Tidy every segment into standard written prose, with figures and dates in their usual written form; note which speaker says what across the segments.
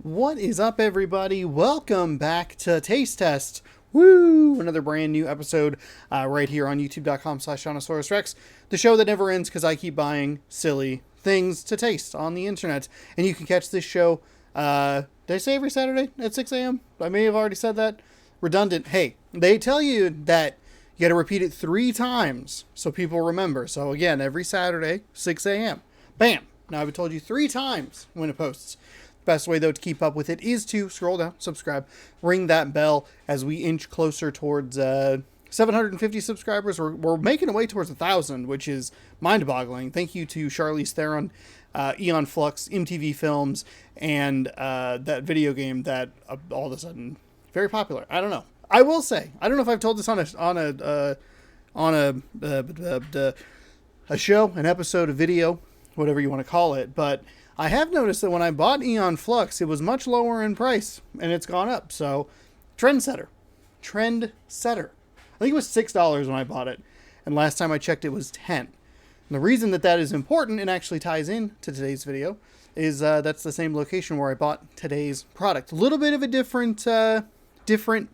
Speaker 1: What is up, everybody? Welcome back to Taste Test. Woo! Another brand new episode right here on youtube.com/ShaunosaurusRex, the show that never ends because I keep buying silly things to taste on the internet. And you can catch this show, did I say every Saturday at 6 a.m.? I may have already said that. Redundant. Hey, they tell you that you got to repeat it 3 times so people remember. So again, every Saturday, 6 a.m. Bam! Now I've told you 3 times when it posts. Best way, though, to keep up with it is to scroll down, subscribe, ring that bell as we inch closer towards 750 subscribers. We're making our way towards 1,000, which is mind-boggling. Thank you to Charlize Theron, Eon Flux, MTV Films, and that video game that all of a sudden very popular. I don't know. I will say, I don't know if I've told this on a show, an episode, a video, whatever you want to call it, but I have noticed that when I bought Eon Flux, it was much lower in price, and it's gone up. So, trendsetter. I think it was $6 when I bought it, and last time I checked, it was $10. And the reason that is important and actually ties in to today's video is that's the same location where I bought today's product. A little bit of a different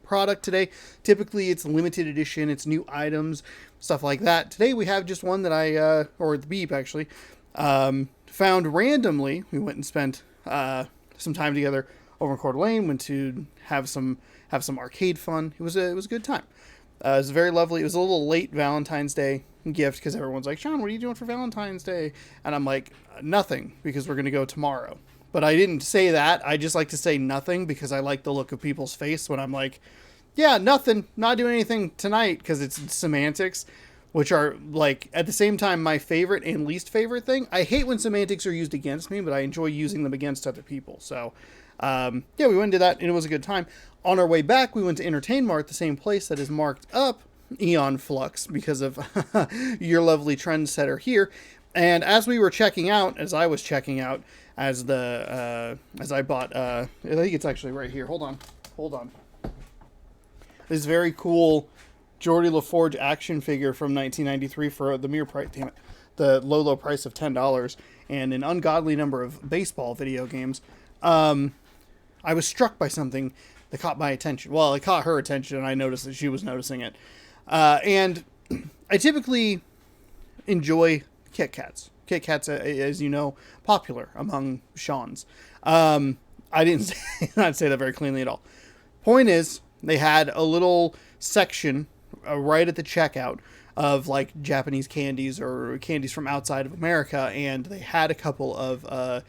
Speaker 1: product today. Typically, it's limited edition, it's new items, stuff like that. Today, we have just one that or the Beep actually, found randomly. We went and spent some time together over in Coeur d'Alene. Went to have some arcade fun. It was a good time. It was very lovely. It was a little late Valentine's Day gift because everyone's like, Sean, what are you doing for Valentine's Day? And I'm like, nothing, because we're gonna go tomorrow. But I didn't say that. I just like to say nothing because I like the look of people's face when I'm like, yeah, nothing, not doing anything tonight, because it's semantics, which are, like, at the same time, my favorite and least favorite thing. I hate when semantics are used against me, but I enjoy using them against other people. So, yeah, we went to that, and it was a good time. On our way back, we went to Entertain Mart, the same place that is marked up Eon Flux because of your lovely trendsetter here. And as we were checking out, as I was checking out, as I bought, I think it's actually right here. Hold on. This very cool Geordie LaForge action figure from 1993 for the mere price, the low price of $10 and an ungodly number of baseball video games. I was struck by something that caught my attention. Well, it caught her attention, and I noticed that she was noticing it. And I typically enjoy Kit Kats. Kit Kats, as you know, popular among Sean's. I didn't not say that very cleanly at all. Point is, they had a little section right at the checkout of like Japanese candies or candies from outside of America, and they had a couple of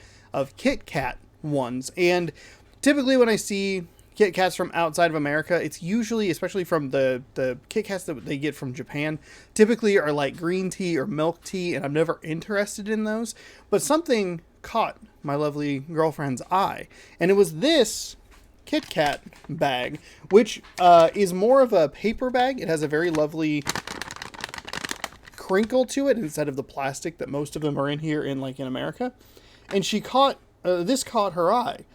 Speaker 1: Kit Kat ones. And typically when I see Kit Kats from outside of America, it's usually, especially from the Kit Kats that they get from Japan, typically are like green tea or milk tea, and I'm never interested in those. But something caught my lovely girlfriend's eye, and it was this Kit Kat bag, which is more of a paper bag. It has a very lovely crinkle to it instead of the plastic that most of them are in here in America. And she caught this caught her eye,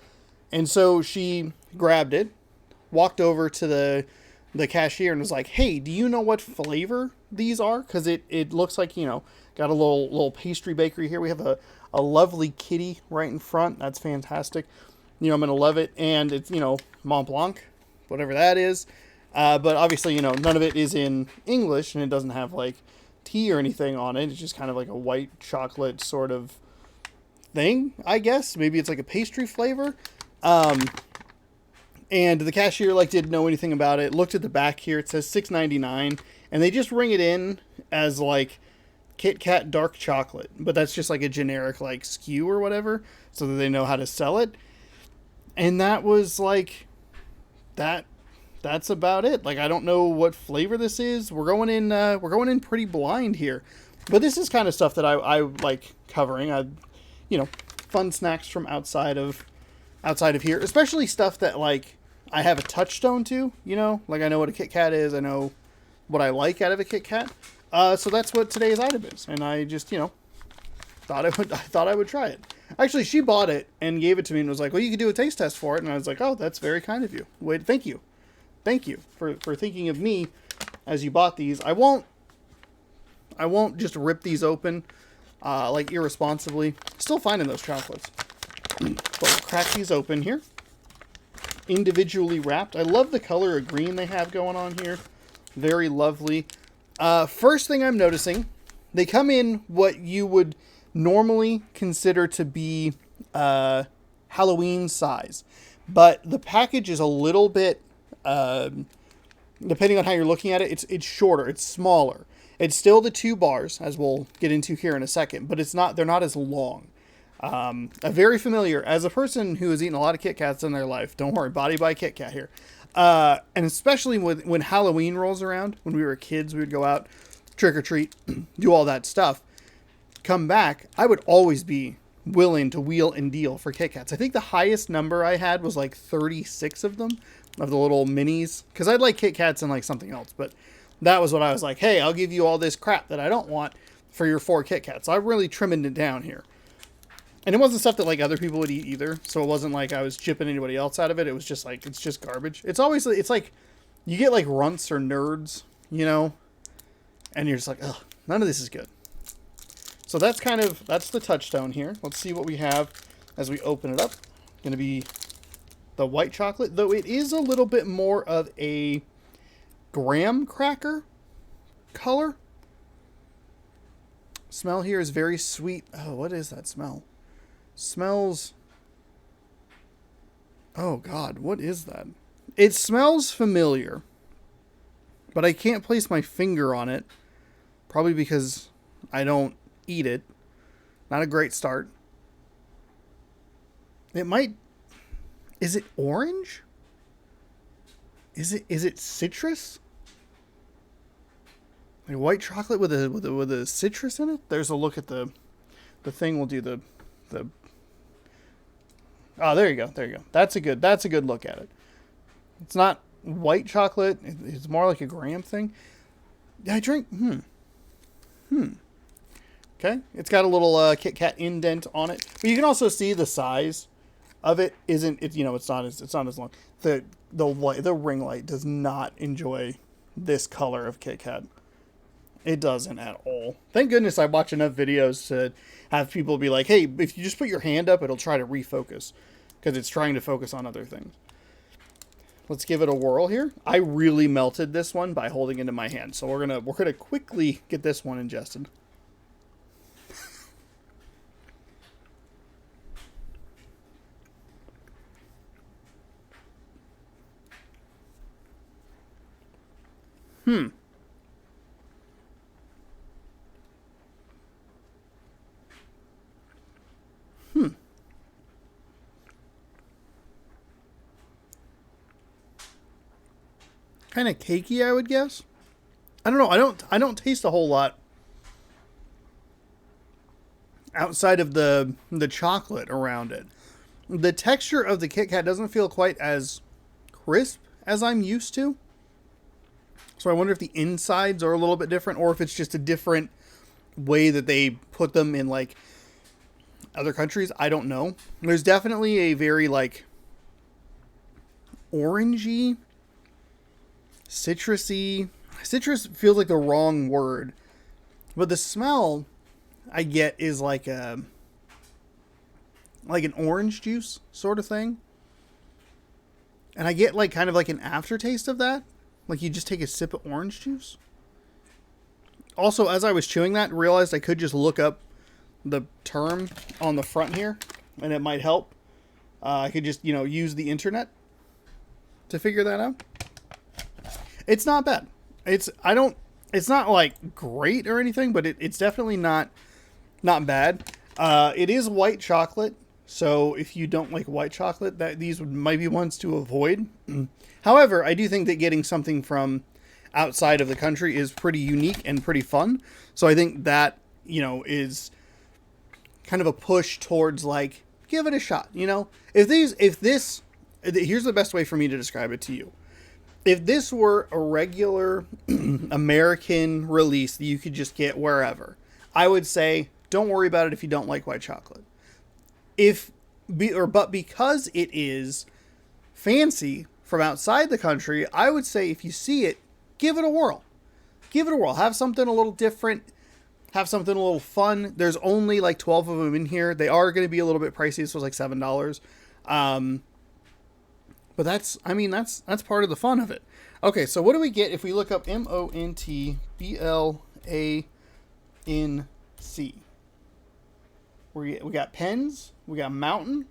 Speaker 1: and so she grabbed it, walked over to the cashier, and was like, "Hey, do you know what flavor these are? Because it looks like, got a little pastry bakery here. We have a lovely kitty right in front. That's fantastic. I'm going to love it. And it's, Mont Blanc, whatever that is. But obviously, none of it is in English, and it doesn't have, tea or anything on it. It's just kind of like a white chocolate sort of thing, I guess. Maybe it's like a pastry flavor. And the cashier, didn't know anything about it. Looked at the back here. It says $6.99. And they just ring it in as, Kit Kat dark chocolate. But that's just, a generic, SKU or whatever, so that they know how to sell it. And that was that's about it. I don't know what flavor this is. We're going in pretty blind here. But this is kind of stuff that I like covering. Fun snacks from outside of here, especially stuff that I have a touchstone to, I know what a Kit Kat is. I know what I like out of a Kit Kat. So that's what today's item is. And I just, thought I would try it. Actually, she bought it and gave it to me and was like, well, you could do a taste test for it. And I was like, oh, that's very kind of you. Wait, thank you for thinking of me as you bought these. I won't just rip these open irresponsibly. Still finding those chocolates. But we'll crack these open here. individually wrapped. I love the color of green they have going on here. Very lovely. First thing I'm noticing, they come in what you would normally consider to be Halloween size. But the package is a little bit, depending on how you're looking at it, it's shorter, it's smaller. It's still the 2 bars, as we'll get into here in a second, but they're not as long. Very familiar, as a person who has eaten a lot of Kit Kats in their life, don't worry, body by Kit Kat here. And especially when Halloween rolls around, when we were kids, we would go out, trick or treat, do all that stuff. Come back, I would always be willing to wheel and deal for Kit Kats. I think the highest number I had was like 36 of them, of the little minis, because I'd like Kit Kats and like something else, but that was what I was like, hey, I'll give you all this crap that I don't want for your 4 Kit Kats. I'm really trimming it down here. And it wasn't stuff that like other people would eat either, so it wasn't like I was chipping anybody else out of it. It was just like, it's just garbage. It's like, you get like runts or nerds, you know, and you're just like, ugh, none of this is good. So that's the touchstone here. Let's see what we have as we open it up. Going to be the white chocolate, though it is a little bit more of a graham cracker color. Smell here is very sweet. Oh, what is that smell? Smells... Oh, God, what is that? It smells familiar, but I can't place my finger on it. Probably because I don't eat it. Not a great start. It might... Is it orange? Is it citrus? Like white chocolate with a citrus in it? There's a look at the thing. We'll do the Oh, there you go. There you go. That's a good look at it. It's not white chocolate. It's more like a graham thing. I drink... Okay. It's got a little Kit Kat indent on it. But you can also see the size of it isn't... It's not as long. The ring light does not enjoy this color of Kit Kat. It doesn't at all. Thank goodness I watch enough videos to have people be like, hey, if you just put your hand up, it'll try to refocus. Because it's trying to focus on other things. Let's give it a whirl here. I really melted this one by holding it in my hand. So we're gonna quickly get this one ingested. Kind of cakey, I would guess. I don't know. I don't taste a whole lot outside of the chocolate around it. The texture of the Kit Kat doesn't feel quite as crisp as I'm used to. So I wonder if the insides are a little bit different, or if it's just a different way that they put them in like other countries. I don't know. There's definitely a very like orangey, citrusy. Citrus feels like the wrong word, but the smell I get is like an orange juice sort of thing, and I get like kind of like an aftertaste of that, like you just take a sip of orange juice. Also, as I was chewing that, realized I could just look up the term on the front here, and it might help. I could just use the internet to figure that out. It's not bad. It's not like great or anything, but it's definitely not bad. It is white chocolate, so if you don't like white chocolate, these might be ones to avoid. However, I do think that getting something from outside of the country is pretty unique and pretty fun. So I think that, is kind of a push towards like, give it a shot. Here's the best way for me to describe it to you. If this were a regular American release that you could just get wherever, I would say, don't worry about it if you don't like white chocolate. But because it is fancy from outside the country, I would say if you see it, give it a whirl. Give it a whirl. Have something a little different. Have something a little fun. There's only like 12 of them in here. They are going to be a little bit pricey. This was like $7. But that's part of the fun of it. Okay, so what do we get if we look up Montblanc? We got pens, we got mountain,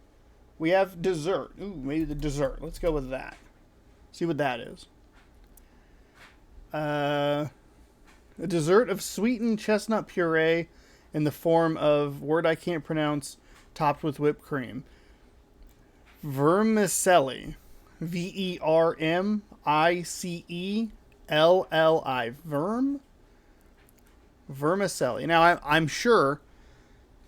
Speaker 1: we have dessert. Ooh, maybe the dessert. Let's go with that. See what that is. A dessert of sweetened chestnut puree in the form of word I can't pronounce, topped with whipped cream. Vermicelli. Vermicelli. Vermicelli. Now, I'm sure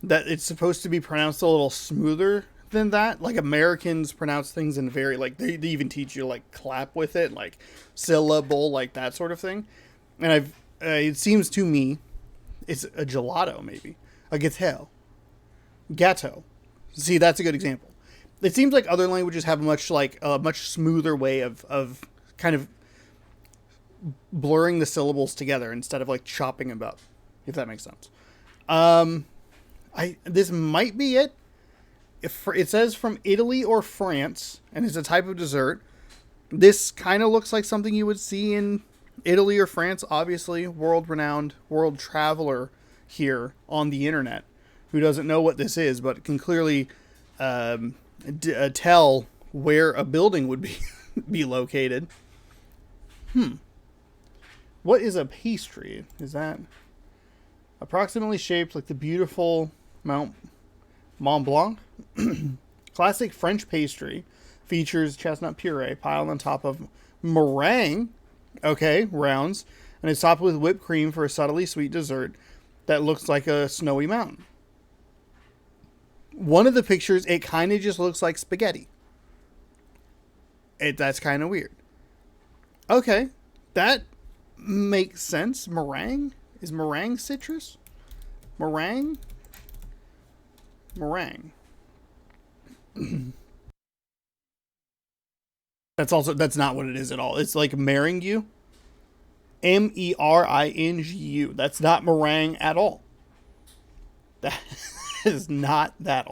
Speaker 1: that it's supposed to be pronounced a little smoother than that. Like, Americans pronounce things in very, like, they even teach you, like, clap with it, like, syllable, like, that sort of thing. And it seems to me, it's a gelato, maybe. A gâteau. Gâteau. See, that's a good example. It seems like other languages have a much smoother way of kind of blurring the syllables together instead of like chopping them up, if that makes sense. This might be it. If it says from Italy or France, and it's a type of dessert, this kind of looks like something you would see in Italy or France. Obviously, world-renowned world traveler here on the internet who doesn't know what this is, but can clearly tell where a building would be located. What is a pastry? Is that approximately shaped like the beautiful Mont Blanc? Classic French pastry features chestnut puree piled on top of meringue, rounds, and it's topped with whipped cream for a subtly sweet dessert that looks like a snowy mountain. One of the pictures, it kind of just looks like spaghetti. That's kind of weird. Okay, that makes sense. Meringue? Is meringue citrus? Meringue? That's not what it is at all. It's like meringue. Meringu. That's not meringue at all. That is not that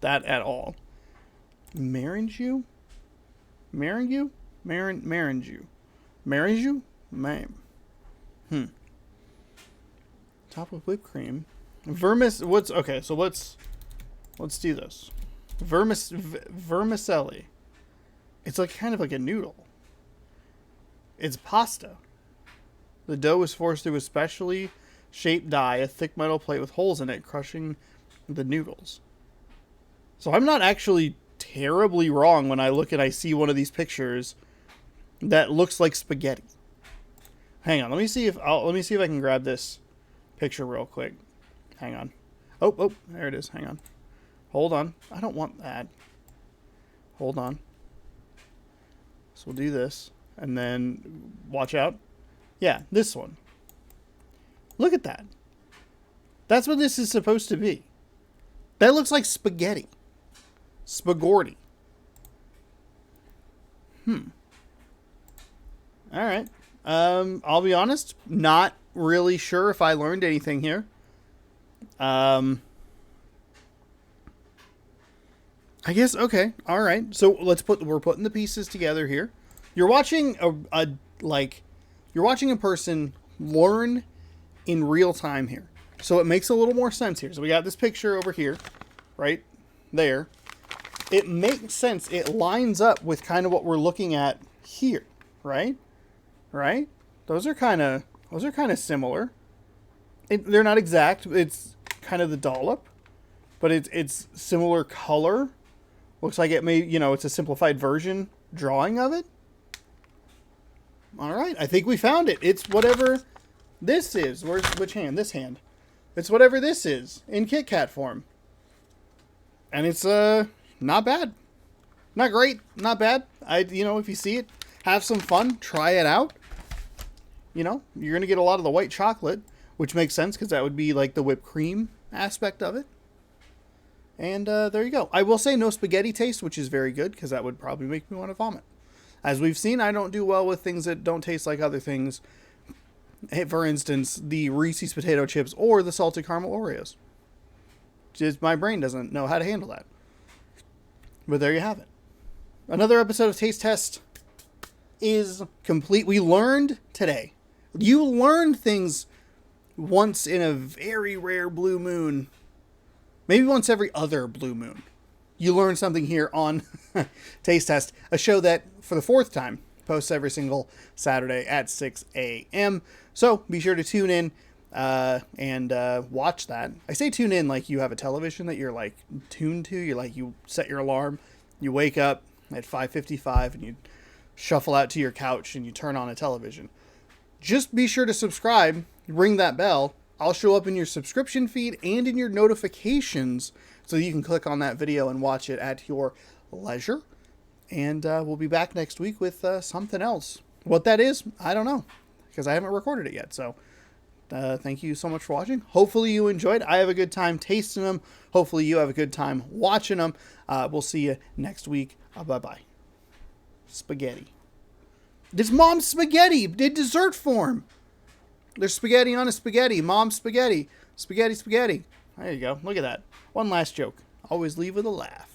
Speaker 1: at all. Meringue? Meringue? Meringue? Top with whipped cream. Let's do this. Vermicelli. It's like kind of like a noodle. It's pasta. The dough is forced through a specially shaped die, a thick metal plate with holes in it, crushing the noodles. So I'm not actually terribly wrong when I see one of these pictures that looks like spaghetti. Hang on, let me see if I can grab this picture real quick. Hang on. Oh, there it is. Hang on. Hold on. I don't want that. Hold on. So we'll do this, and then watch out. Yeah, this one. Look at that. That's what this is supposed to be. That looks like spaghetti. Spagorty. Alright. I'll be honest, not really sure if I learned anything here. I guess, okay. Alright. So we're putting the pieces together here. You're watching you're watching a person learn in real time here. So it makes a little more sense here. So we got this picture over here, right there. It makes sense. It lines up with kind of what we're looking at here, right? Right? Those are kind of similar. They're not exact. It's kind of the dollop, but it's similar color. Looks like it may, it's a simplified version drawing of it. All right, I think we found it. It's whatever this is. Which hand? This hand. It's whatever this is in Kit Kat form. And it's not bad. Not great, not bad. If you see it, have some fun, try it out. You're going to get a lot of the white chocolate, which makes sense because that would be like the whipped cream aspect of it. And there you go. I will say no spaghetti taste, which is very good because that would probably make me want to vomit. As we've seen, I don't do well with things that don't taste like other things. For instance, the Reese's potato chips or the salted caramel Oreos. Just my brain doesn't know how to handle that. But there you have it. another episode of Taste Test is complete. We learned today. You learned things once in a very rare blue moon. Maybe once every other blue moon. You learn something here on Taste Test, a show that, for the fourth time, posts every single Saturday at 6 a.m. So be sure to tune in and watch that. I say tune in like you have a television that you're like tuned to. You set your alarm, you wake up at 5:55 and you shuffle out to your couch and you turn on a television. Just be sure to subscribe, ring that bell. I'll show up in your subscription feed and in your notifications so you can click on that video and watch it at your leisure. And we'll be back next week with something else. What that is, I don't know, because I haven't recorded it yet. So thank you so much for watching. Hopefully you enjoyed. I have a good time tasting them. Hopefully you have a good time watching them. We'll see you next week. Bye-bye. Spaghetti. This Mom's spaghetti in dessert form. There's spaghetti on a spaghetti. Mom's spaghetti. Spaghetti, spaghetti. There you go. Look at that. One last joke. Always leave with a laugh.